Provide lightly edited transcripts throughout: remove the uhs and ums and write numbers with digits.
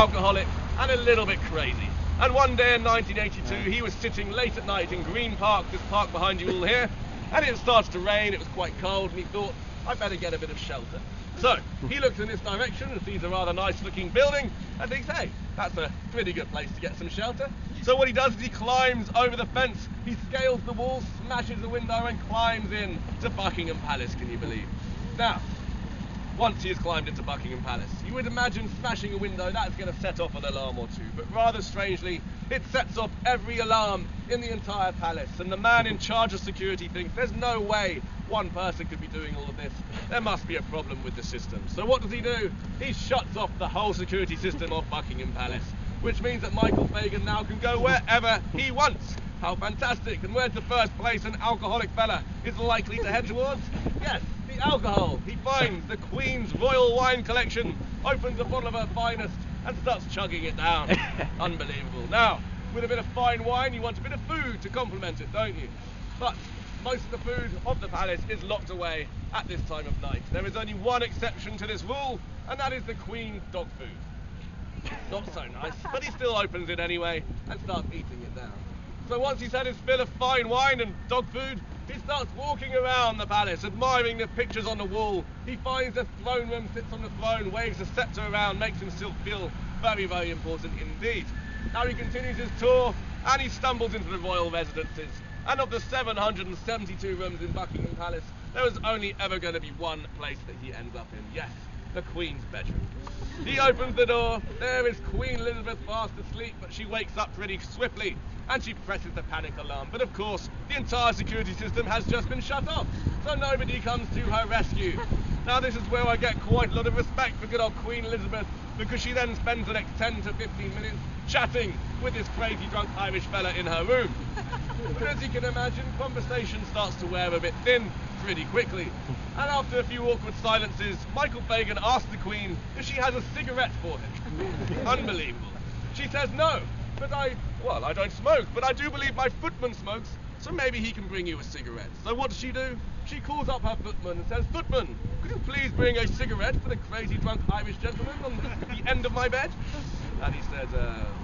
Alcoholic and a little bit crazy. And one day in 1982 he was sitting late at night in Green Park, this park behind you all here, and it started to rain, it was quite cold, and he thought, I'd better get a bit of shelter. So he looks in this direction and sees a rather nice looking building and thinks, hey, that's a pretty good place to get some shelter. So what he does is he climbs over the fence, he scales the wall, smashes the window and climbs in to Buckingham Palace, can you believe? Now, once he has climbed into Buckingham Palace, you would imagine smashing a window, that's going to set off an alarm or two, but rather strangely, it sets off every alarm in the entire palace, and the man in charge of security thinks there's no way one person could be doing all of this. There must be a problem with the system. So what does he do? He shuts off the whole security system of Buckingham Palace, which means that Michael Fagan now can go wherever he wants. How fantastic! And where's the first place an alcoholic fella is likely to head towards? Yes, the alcohol. He finds the Queen's Royal Wine Collection, opens a bottle of her finest and starts chugging it down. Unbelievable. Now, with a bit of fine wine, you want a bit of food to complement it, don't you? But most of the food of the palace is locked away at this time of night. There is only one exception to this rule, and that is the Queen's dog food. Not so nice, but he still opens it anyway and starts eating it down. So once he's had his fill of fine wine and dog food, he starts walking around the palace, admiring the pictures on the wall. He finds the throne room, sits on the throne, waves the scepter around, makes himself feel very, very important indeed. Now he continues his tour, and he stumbles into the royal residences. And of the 772 rooms in Buckingham Palace, there is only ever going to be one place that he ends up in. Yes, the Queen's bedroom. He opens the door, there is Queen Elizabeth fast asleep, but she wakes up pretty swiftly and she presses the panic alarm. But of course, the entire security system has just been shut off, so nobody comes to her rescue. Now this is where I get quite a lot of respect for good old Queen Elizabeth, because she then spends the next 10 to 15 minutes chatting with this crazy drunk Irish fella in her room. But as you can imagine, conversation starts to wear a bit thin pretty quickly. And after a few awkward silences, Michael Fagan asks the Queen if she has a cigarette for him. Unbelievable. She says no, but I don't smoke, but I do believe my footman smokes, so maybe he can bring you a cigarette. So what does she do? She calls up her footman and says, Footman, could you please bring a cigarette for the crazy drunk Irish gentleman on the end of my bed? And he says,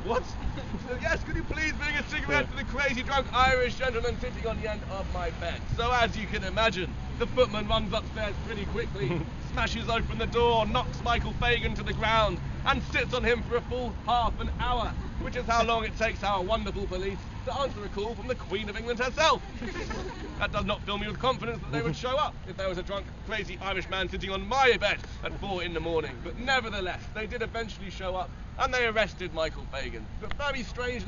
what? She says, yes, could you please bring a cigarette for the crazy drunk Irish gentleman sitting on the end of my bed? So as you can imagine, the footman runs upstairs pretty quickly, smashes open the door, knocks Michael Fagan to the ground, and sits on him for a full half an hour, which is how long it takes our wonderful police to answer a call from the Queen of England herself. That does not fill me with confidence that they would show up if there was a drunk, crazy Irish man sitting on my bed at 4 in the morning. But nevertheless, they did eventually show up, and they arrested Michael Fagan. But very strangely,